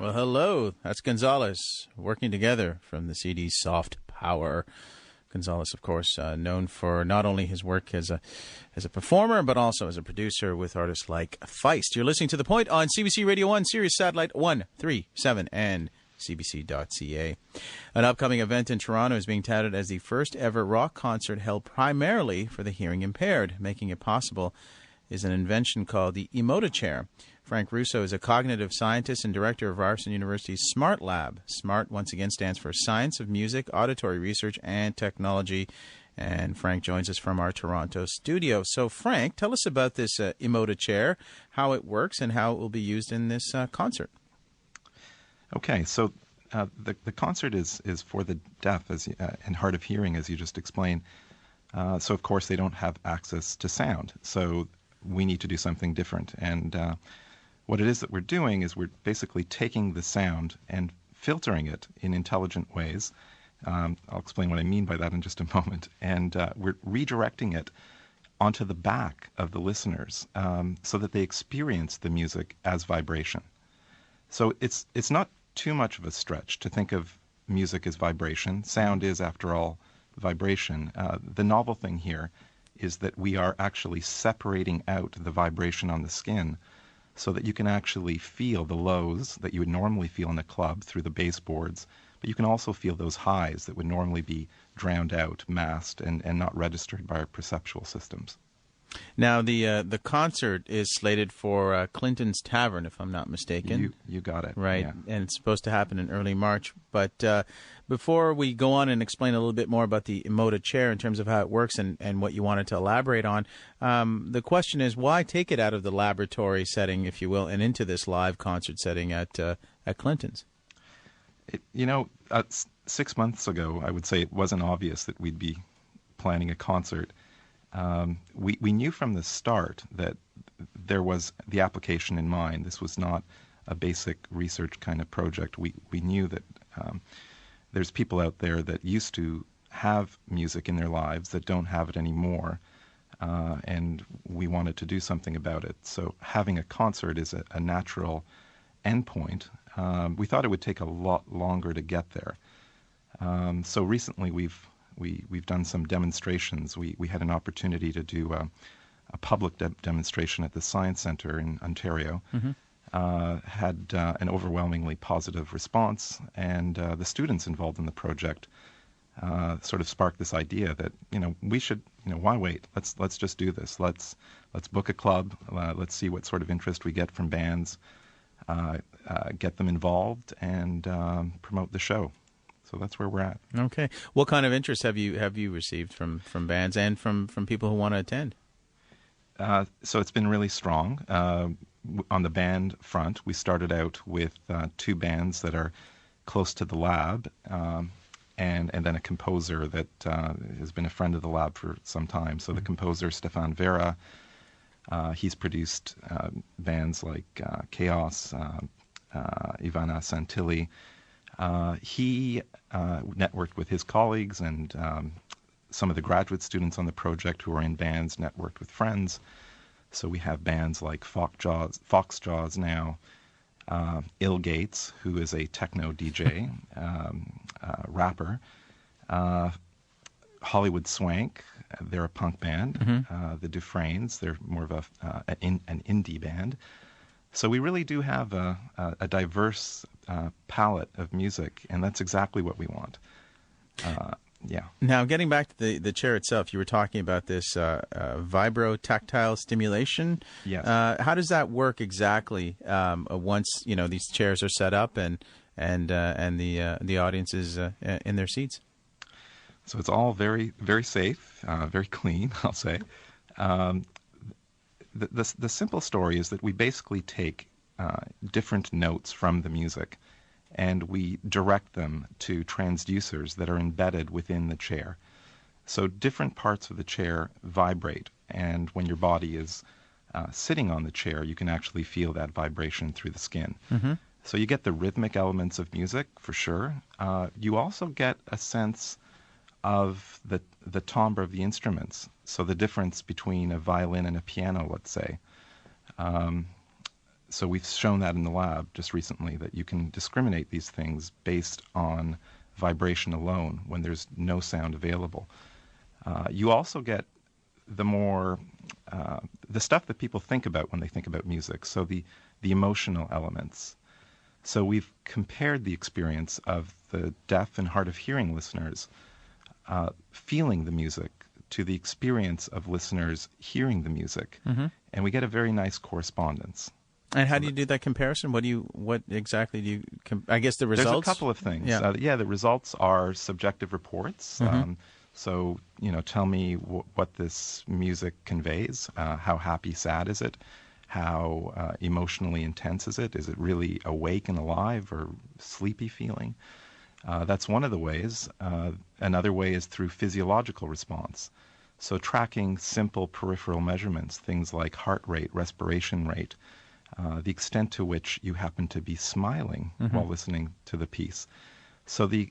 Well, hello. That's Gonzalez working together from the CD Soft Power. Gonzalez, of course, known for not only his work as a performer, but also as a producer with artists like Feist. You're listening to The Point on CBC Radio 1, Sirius Satellite 137, and CBC.ca. An upcoming event in Toronto is being touted as the first ever rock concert held primarily for the hearing impaired. Making it possible is an invention called the Emotive Chair. Frank Russo is a cognitive scientist and director of Ryerson University's SMART Lab. SMART, once again, stands for Science of Music, Auditory Research, and Technology. And Frank joins us from our Toronto studio. So, Frank, tell us about this Emotive Chair, how it works, and how it will be used in this concert. Okay, so the concert is for the deaf and hard of hearing, as you just explained. So, of course, they don't have access to sound. So we need to do something different. And what it is that we're doing is we're basically taking the sound and filtering it in intelligent ways. I'll explain what I mean by that in just a moment. And we're redirecting it onto the back of the listeners so that they experience the music as vibration. So it's not too much of a stretch to think of music as vibration. Sound is, after all, vibration. The novel thing here is that we are actually separating out the vibration on the skin so that you can actually feel the lows that you would normally feel in a club through the baseboards, but you can also feel those highs that would normally be drowned out, masked, and not registered by our perceptual systems. Now, the concert is slated for Clinton's Tavern, if I'm not mistaken. You got it. Right, yeah. And it's supposed to happen in early March. But before we go on and explain a little bit more about the Emotive Chair in terms of how it works and what you wanted to elaborate on, the question is, why take it out of the laboratory setting, if you will, and into this live concert setting at Clinton's? 6 months ago, I would say it wasn't obvious that we'd be planning a concert. We knew from the start that there was the application in mind. This was not a basic research kind of project. We knew that there's people out there that used to have music in their lives that don't have it anymore, and we wanted to do something about it. So having a concert is a natural endpoint. We thought it would take a lot longer to get there. So recently we've done some demonstrations. We had an opportunity to do a public demonstration at the Science Centre in Ontario. Mm-hmm. Had an overwhelmingly positive response, and the students involved in the project sort of sparked this idea that we should why wait? Let's just do this. Let's book a club. Let's see what sort of interest we get from bands, get them involved, and promote the show. So that's where we're at. Okay. What kind of interest have you received from bands and from people who want to attend? So it's been really strong. On the band front, we started out with two bands that are close to the lab, and then a composer that has been a friend of the lab for some time. So the composer, Stefan Vera, he's produced bands like Chaos, Ivana Santilli. He networked with his colleagues, and some of the graduate students on the project who are in bands networked with friends. So we have bands like Foxjaws now, Ill Gates, who is a techno DJ, rapper, Hollywood Swank, they're a punk band, the Dufresnes, they're more of an indie band. So we really do have a diverse palette of music, and that's exactly what we want. Yeah. Now, getting back to the chair itself, you were talking about this Vibrotactile stimulation. Yes. How does that work exactly once these chairs are set up and the audience is in their seats? So it's all very, very safe, very clean, I'll say. The simple story is that we basically take different notes from the music, and we direct them to transducers that are embedded within the chair. So different parts of the chair vibrate, and when your body is sitting on the chair, you can actually feel that vibration through the skin. Mm-hmm. So you get the rhythmic elements of music, for sure. You also get a sense of the timbre of the instruments, so the difference between a violin and a piano, let's say. So we've shown that in the lab just recently, that you can discriminate these things based on vibration alone when there's no sound available. You also get the more the stuff that people think about when they think about music. So the emotional elements. So we've compared the experience of the deaf and hard of hearing listeners feeling the music to the experience of listeners hearing the music, and we get a very nice correspondence. And how do you do that comparison? What exactly do you? I guess the results. There's a couple of things. Yeah. The results are subjective reports. So, tell me what this music conveys. How happy, sad is it? How emotionally intense is it? Is it really awake and alive or sleepy feeling? That's one of the ways. Another way is through physiological response. So tracking simple peripheral measurements, things like heart rate, respiration rate, the extent to which you happen to be smiling while listening to the piece. So the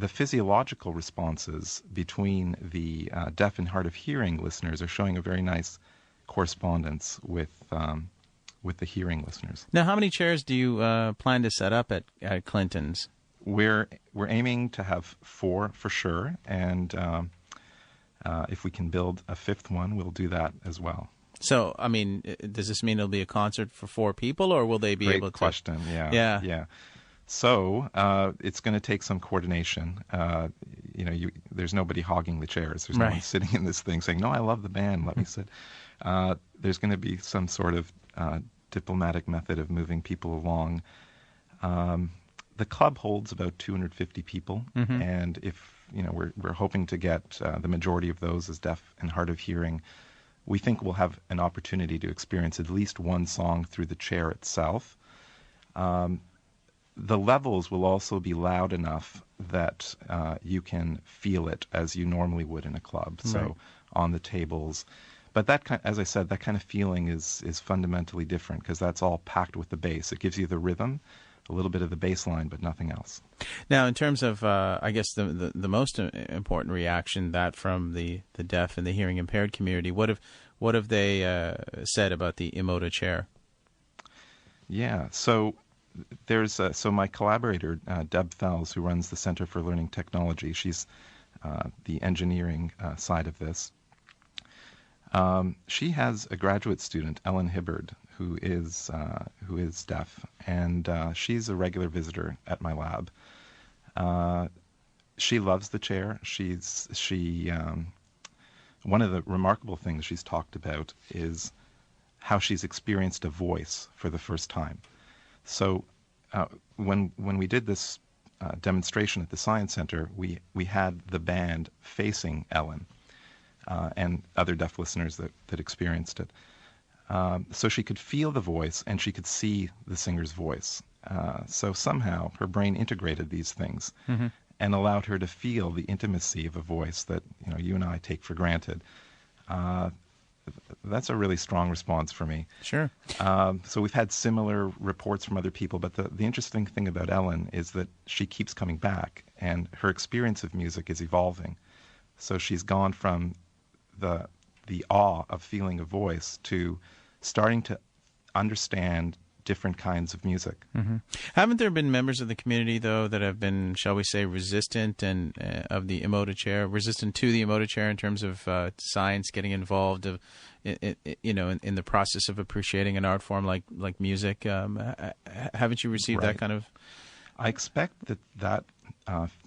physiological responses between the deaf and hard of hearing listeners are showing a very nice correspondence with the hearing listeners. Now, how many chairs do you plan to set up at Clinton's? We're aiming to have 4 for sure, and if we can build a 5th one, we'll do that as well. So, I mean, does this mean it'll be a concert for 4 people, or will they be able to? Great question. Yeah. So it's going to take some coordination. There's nobody hogging the chairs. There's no one sitting in this thing saying, "No, I love the band. Let me sit." There's going to be some sort of diplomatic method of moving people along. The club holds about 250 people, and if we're hoping to get the majority of those as deaf and hard of hearing, we think we'll have an opportunity to experience at least one song through the chair itself. The levels will also be loud enough that you can feel it as you normally would in a club. So on the tables. But as I said, that kind of feeling is fundamentally different because that's all packed with the bass. It gives you the rhythm, a little bit of the bass line, but nothing else. Now, in terms of, I guess, the most important reaction, that from the deaf and the hearing impaired community, what have they said about the Emotive Chair? Yeah, so there's my collaborator, Deb Fells, who runs the Center for Learning Technology. She's the engineering side of this. She has a graduate student, Ellen Hibbard, who is deaf, and she's a regular visitor at my lab. She loves the chair. One of the remarkable things she's talked about is how she's experienced a voice for the first time. So when we did this demonstration at the Science Center, we had the band facing Ellen and other deaf listeners that experienced it. So she could feel the voice and she could see the singer's voice. So somehow her brain integrated these things and allowed her to feel the intimacy of a voice that you and I take for granted. That's a really strong response for me. Sure. So we've had similar reports from other people, but the interesting thing about Ellen is that she keeps coming back, and her experience of music is evolving. So she's gone from the awe of feeling a voice to starting to understand different kinds of music. Haven't there been members of the community, though, that have been, shall we say, resistant and of the Emotive Chair, resistant to the Emotive Chair in terms of science getting involved, in the process of appreciating an art form like music? Haven't you received that kind of? I expect that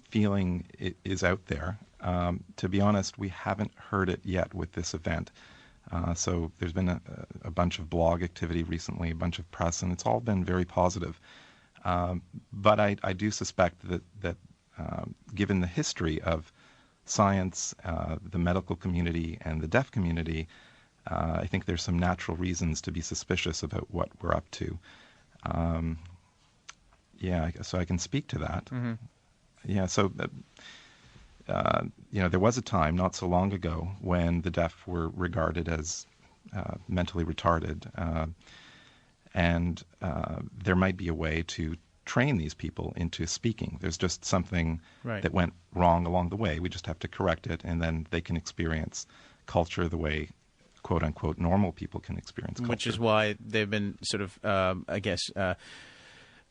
feeling is out there. To be honest, we haven't heard it yet with this event. So there's been a bunch of blog activity recently, a bunch of press, and it's all been very positive. But I do suspect that given the history of science, the medical community, and the deaf community, I think there's some natural reasons to be suspicious about what we're up to. So I can speak to that. So there was a time not so long ago when the deaf were regarded as mentally retarded, and there might be a way to train these people into speaking. There's just something that went wrong along the way. We just have to correct it, and then they can experience culture the way quote unquote normal people can experience culture. Which is why they've been sort of,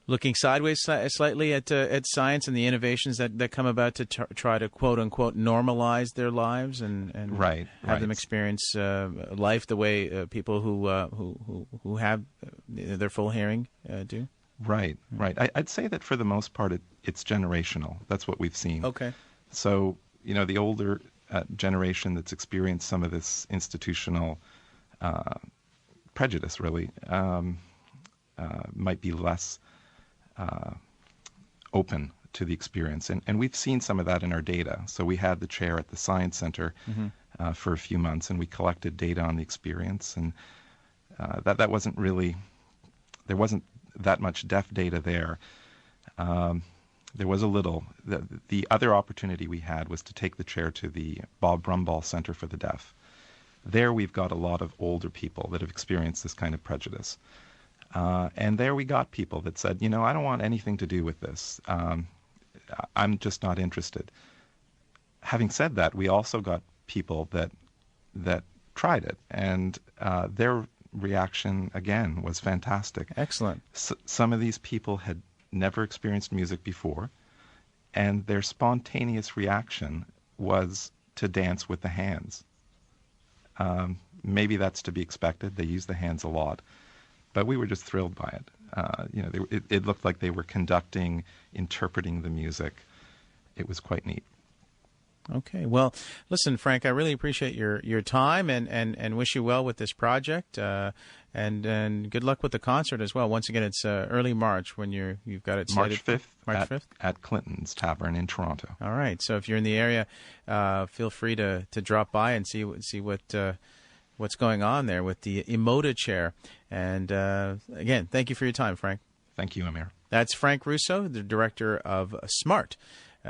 looking sideways slightly at science and the innovations that come about to try to quote unquote normalize their lives and have them experience life the way people who have their full hearing do. Right. I'd say that for the most part, it's generational. That's what we've seen. Okay. So, the older generation that's experienced some of this institutional prejudice, really, might be less open to the experience. And we've seen some of that in our data. So we had the chair at the Science Center for a few months, and we collected data on the experience. And that wasn't really, there wasn't that much deaf data there. There was a little. The other opportunity we had was to take the chair to the Bob Brumball Center for the Deaf. There we've got a lot of older people that have experienced this kind of prejudice. And there we got people that said, I don't want anything to do with this. I'm just not interested. Having said that, we also got people that tried it, and their reaction, again, was fantastic. Excellent. Some of these people had never experienced music before, and their spontaneous reaction was to dance with the hands. Maybe that's to be expected. They use the hands a lot. But we were just thrilled by it. It looked like they were conducting, interpreting the music. It was quite neat. Okay. Well, listen, Frank, I really appreciate your time and wish you well with this project. And good luck with the concert as well. Once again, it's early March when you've got it slated. March 5th at Clinton's Tavern in Toronto. All right. So if you're in the area, feel free to drop by and see what's going on there with the Emotive Chair. And again, thank you for your time, Frank. Thank you, Amir. That's Frank Russo, the director of SMART,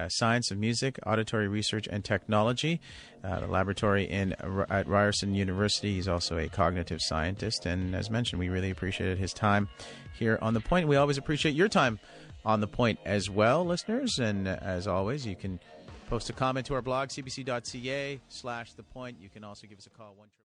Science of Music, Auditory Research and Technology, the laboratory at Ryerson University. He's also a cognitive scientist. And as mentioned, we really appreciated his time here on The Point. We always appreciate your time on The Point as well, listeners. And as always, you can post a comment to our blog, cbc.ca/thepoint. You can also give us a call.